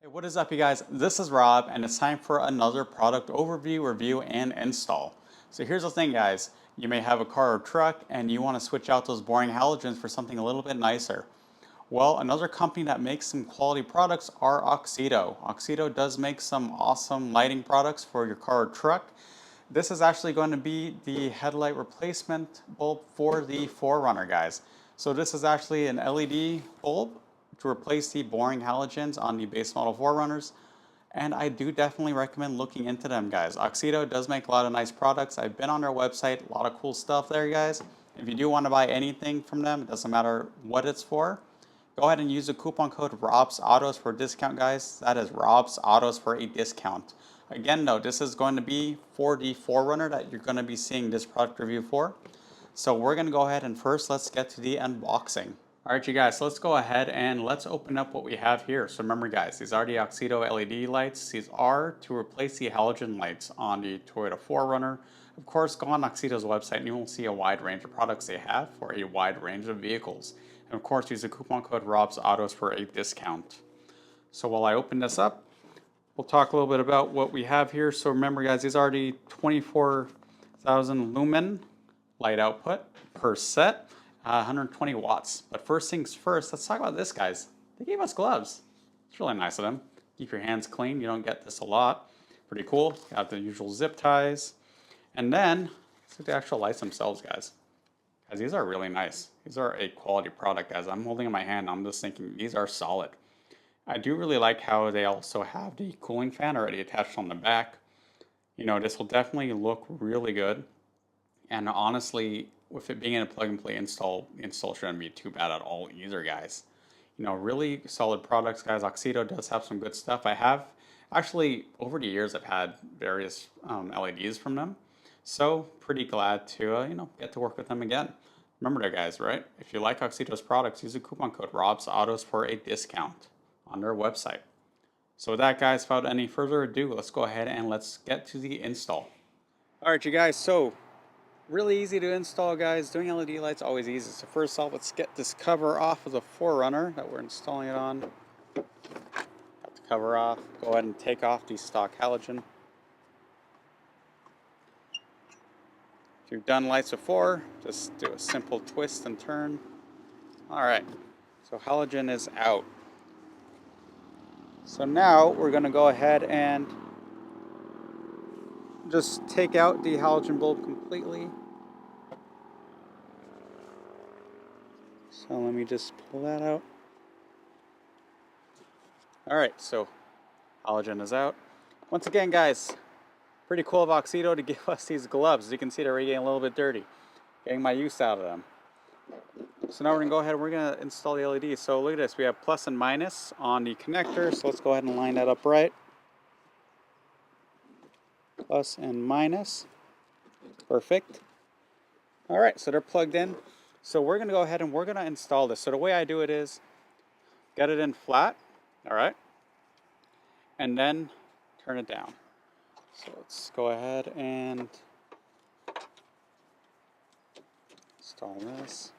Hey, what is up, you guys? This is Rob, and it's time for another product overview, review, and install. So here's the thing, guys. You may have a car or truck, and you want to switch out those boring halogens for something a little bit nicer. Well, another company that makes some quality products are Auxito. Auxito does make some awesome lighting products for your car or truck. This is actually going to be the headlight replacement bulb for the 4Runner, guys. So this is actually an LED bulb to replace the boring halogens on the base model 4Runners. And I do definitely recommend looking into them, guys. Auxito does make a lot of nice products. I've been on their website, a lot of cool stuff there, guys. If you do want to buy anything from them, it doesn't matter what it's for, go ahead and use the coupon code ROBSAutos for a discount, guys. That is ROBSAutos for a discount. Again, though, this is going to be for the 4Runner that you're going to be seeing this product review for. So we're going to go ahead and first let's get to the unboxing. All right, you guys, so let's go ahead and let's open up what we have here. So remember, guys, these are the Auxito LED lights. These are to replace the halogen lights on the Toyota 4Runner. Of course, go on Auxito's website and you will see a wide range of products they have for a wide range of vehicles. And of course, use the coupon code ROBSAutos for a discount. So while I open this up, we'll talk a little bit about what we have here. So remember, guys, these are the 24,000 lumen light output per set, 120 watts. But first things first, let's talk about this, guys. They gave us gloves. It's really nice of them. Keep your hands clean. You don't get this a lot. Pretty cool. Got the usual zip ties. And then, let's look at the actual lights themselves, guys. Guys, these are really nice. These are a quality product, guys. I'm holding in my hand. I'm just thinking these are solid. I do really like how they also have the cooling fan already attached on the back. You know, this will definitely look really good. And honestly, with it being a plug and play install, the install shouldn't be too bad at all either, guys. You know, really solid products, guys. Auxito does have some good stuff. I have actually, over the years, I've had various LEDs from them. So pretty glad to, get to work with them again. Remember that, guys, right? If you like Auxito's products, use the coupon code ROBSAutos for a discount on their website. So with that, guys, without any further ado, let's go ahead and let's get to the install. All right, you guys, so really easy to install, guys. Doing LED lights always easy. So first off, let's get this cover off of the 4Runner that we're installing it on. Got the cover off. Go ahead and take off the stock halogen. If you've done lights before, just do a simple twist and turn. All right, so halogen is out. So now we're going to go ahead and just take out the halogen bulb completely. So let me just pull that out. All right, so halogen is out. Once again, guys, pretty cool of Auxito to give us these gloves. As you can see, they're already getting a little bit dirty. Getting my use out of them. So now we're going to go ahead and we're going to install the LED. So look at this. We have plus and minus on the connector. So let's go ahead and line that up right. Plus and minus. Perfect. All right, so they're plugged in. So we're going to go ahead and we're going to install this. So the way I do it is get it in flat. All right. And then turn it down. So let's go ahead and install this.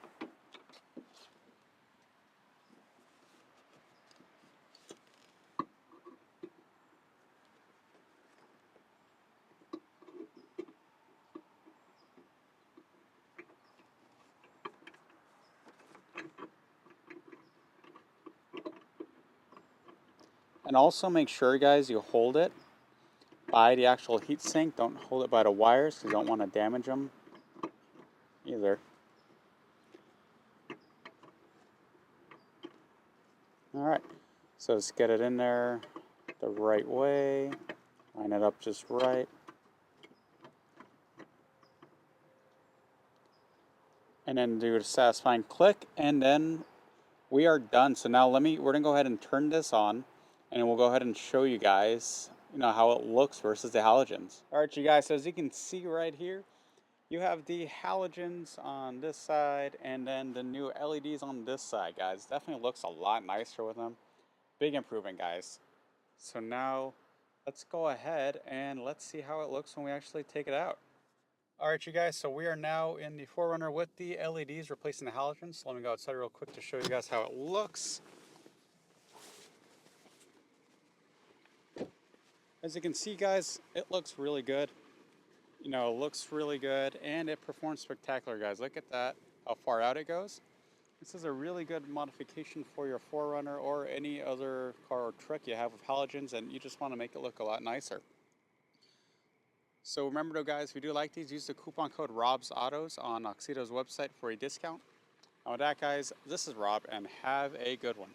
And also make sure, guys, you hold it by the actual heat sink. Don't hold it by the wires because you don't want to damage them either. All right, so let's get it in there the right way. Line it up just right. And then do a satisfying click, and then we are done. So now we're gonna go ahead and turn this on, and we'll go ahead and show you guys, how it looks versus the halogens. All right, you guys, so as you can see right here, you have the halogens on this side, and then the new LEDs on this side, guys. Definitely looks a lot nicer with them. Big improvement, guys. So now let's go ahead and let's see how it looks when we actually take it out. All right, you guys, so we are now in the 4Runner with the LEDs replacing the halogens. So let me go outside real quick to show you guys how it looks. As you can see, guys, it looks really good. You know, it looks really good and it performs spectacular, guys. Look at that, how far out it goes. This is a really good modification for your 4Runner or any other car or truck you have with halogens and you just want to make it look a lot nicer. So remember though, guys, if you do like these, use the coupon code ROBSAutos on Auxito's website for a discount. And with that, guys, this is Rob and have a good one.